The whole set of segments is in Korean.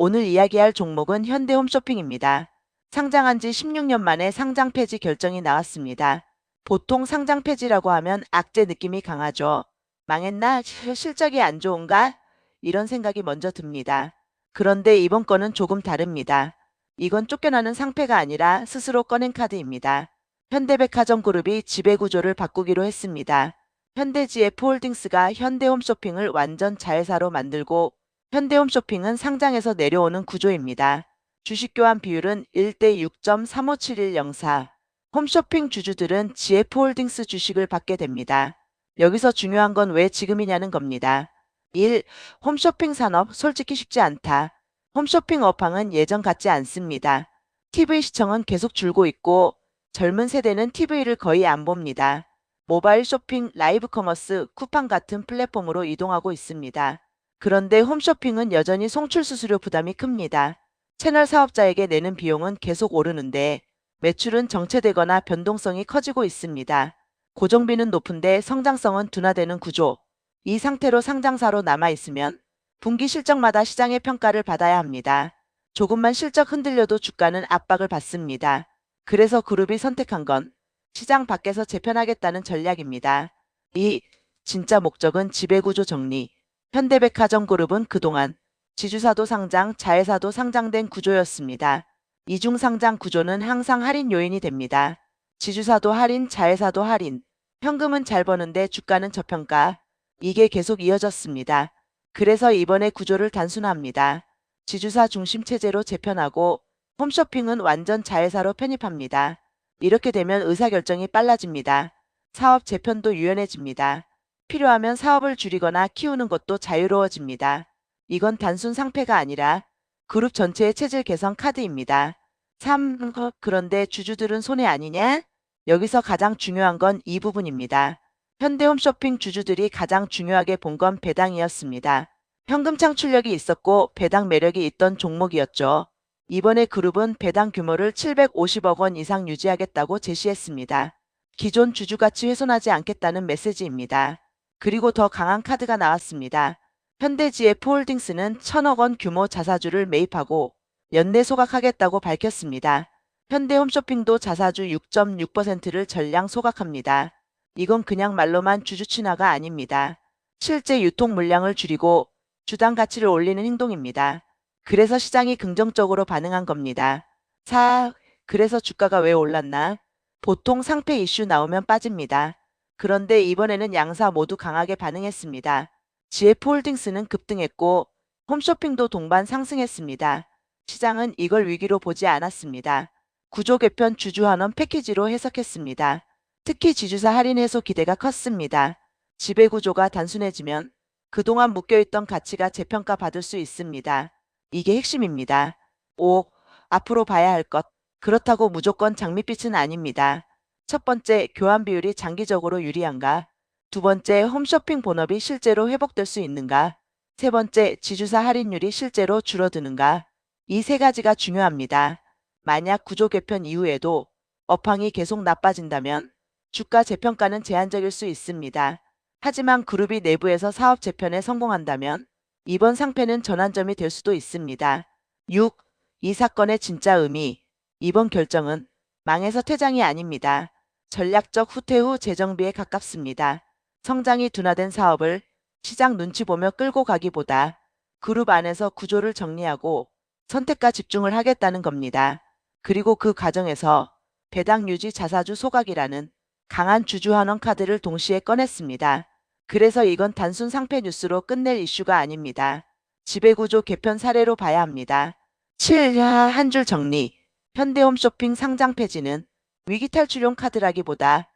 오늘 이야기할 종목은 현대홈쇼핑입니다. 상장한 지 16년 만에 상장 폐지 결정이 나왔습니다. 보통 상장 폐지라고 하면 악재 느낌이 강하죠. 망했나? 실적이 안 좋은가? 이런 생각이 먼저 듭니다. 그런데 이번 건은 조금 다릅니다. 이건 쫓겨나는 상패가 아니라 스스로 꺼낸 카드입니다. 현대백화점그룹이 지배구조를 바꾸기로 했습니다. 현대GF홀딩스가 현대홈쇼핑을 완전 자회사로 만들고 현대홈쇼핑은 상장에서 내려오는 구조입니다. 주식 교환 비율은 1대 6.35714. 홈쇼핑 주주들은 GF홀딩스 주식을 받게 됩니다. 여기서 중요한 건 왜 지금이냐는 겁니다. 1. 홈쇼핑 산업 솔직히 쉽지 않다. 홈쇼핑 업황은 예전 같지 않습니다. TV 시청은 계속 줄고 있고 젊은 세대는 TV를 거의 안 봅니다. 모바일 쇼핑, 라이브 커머스, 쿠팡 같은 플랫폼으로 이동하고 있습니다. 그런데 홈쇼핑은 여전히 송출 수수료 부담이 큽니다. 채널 사업자에게 내는 비용은 계속 오르는데 매출은 정체되거나 변동성이 커지고 있습니다. 고정비는 높은데 성장성은 둔화되는 구조. 이 상태로 상장사로 남아있으면 분기 실적마다 시장의 평가를 받아야 합니다. 조금만 실적 흔들려도 주가는 압박을 받습니다. 그래서 그룹이 선택한 건 시장 밖에서 재편하겠다는 전략입니다. 이 진짜 목적은 지배구조 정리. 현대백화점그룹은 그동안 지주사도 상장, 자회사도 상장된 구조였습니다. 이중 상장 구조는 항상 할인 요인이 됩니다. 지주사도 할인, 자회사도 할인. 현금은 잘 버는데 주가는 저평가. 이게 계속 이어졌습니다. 그래서 이번에 구조를 단순화합니다. 지주사 중심 체제로 재편하고 홈쇼핑은 완전 자회사로 편입합니다. 이렇게 되면 의사결정이 빨라집니다. 사업 재편도 유연해집니다. 필요하면 사업을 줄이거나 키우는 것도 자유로워집니다. 이건 단순 상패가 아니라 그룹 전체의 체질 개선 카드입니다. 3. 그런데 주주들은 손해 아니냐? 여기서 가장 중요한 건 이 부분입니다. 현대홈쇼핑 주주들이 가장 중요하게 본 건 배당이었습니다. 현금 창출력이 있었고 배당 매력이 있던 종목이었죠. 이번에 그룹은 배당 규모를 750억 원 이상 유지하겠다고 제시했습니다. 기존 주주가치 훼손하지 않겠다는 메시지입니다. 그리고 더 강한 카드가 나왔습니다. 현대GF홀딩스는 1,000억 원 규모 자사주를 매입하고 연내 소각하겠다고 밝혔습니다. 현대홈쇼핑도 자사주 6.6%를 전량 소각합니다. 이건 그냥 말로만 주주 친화가 아닙니다. 실제 유통 물량을 줄이고 주당 가치를 올리는 행동입니다. 그래서 시장이 긍정적으로 반응한 겁니다. 4. 그래서 주가가 왜 올랐나? 보통 상패 이슈 나오면 빠집니다. 그런데 이번에는 양사 모두 강하게 반응했습니다. GF홀딩스는 급등했고 홈쇼핑도 동반 상승했습니다. 시장은 이걸 위기로 보지 않았습니다. 구조 개편 주주환원 패키지로 해석했습니다. 특히 지주사 할인 해소 기대가 컸습니다. 지배구조가 단순해지면 그동안 묶여있던 가치가 재평가 받을 수 있습니다. 이게 핵심입니다. 5. 앞으로 봐야 할 것. 그렇다고 무조건 장밋빛은 아닙니다. 첫 번째, 교환 비율이 장기적으로 유리한가? 두 번째, 홈쇼핑 본업이 실제로 회복될 수 있는가? 세 번째, 지주사 할인율이 실제로 줄어드는가? 이 세 가지가 중요합니다. 만약 구조 개편 이후에도 업황이 계속 나빠진다면 주가 재평가는 제한적일 수 있습니다. 하지만 그룹이 내부에서 사업 재편에 성공한다면 이번 상패는 전환점이 될 수도 있습니다. 6. 이 사건의 진짜 의미. 이번 결정은 망해서 퇴장이 아닙니다. 전략적 후퇴 후 재정비에 가깝습니다. 성장이 둔화된 사업을 시장 눈치 보며 끌고 가기보다 그룹 안에서 구조를 정리하고 선택과 집중을 하겠다는 겁니다. 그리고 그 과정에서 배당 유지 자사주 소각이라는 강한 주주 환원 카드를 동시에 꺼냈습니다. 그래서 이건 단순 상패 뉴스로 끝낼 이슈가 아닙니다. 지배구조 개편 사례로 봐야 합니다. 7. 한 줄 정리. 현대홈쇼핑 상장 폐지는 위기 탈출용 카드라기보다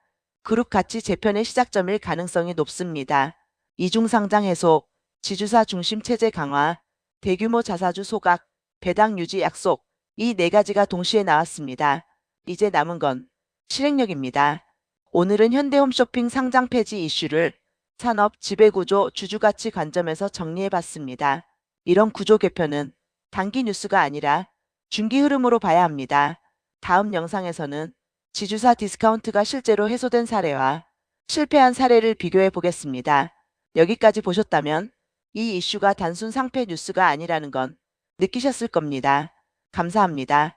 그룹 가치 재편의 시작점일 가능성이 높습니다. 이중 상장 해소, 지주사 중심 체제 강화, 대규모 자사주 소각, 배당 유지 약속, 이 네 가지가 동시에 나왔습니다. 이제 남은 건 실행력입니다. 오늘은 현대홈쇼핑 상장 폐지 이슈를 산업, 지배구조, 주주가치 관점에서 정리해봤습니다. 이런 구조 개편은 단기 뉴스가 아니라 중기 흐름으로 봐야 합니다. 다음 영상에서는 지주사 디스카운트가 실제로 해소된 사례와 실패한 사례를 비교해 보겠습니다. 여기까지 보셨다면 이 이슈가 단순 상패 뉴스가 아니라는 건 느끼셨을 겁니다. 감사합니다.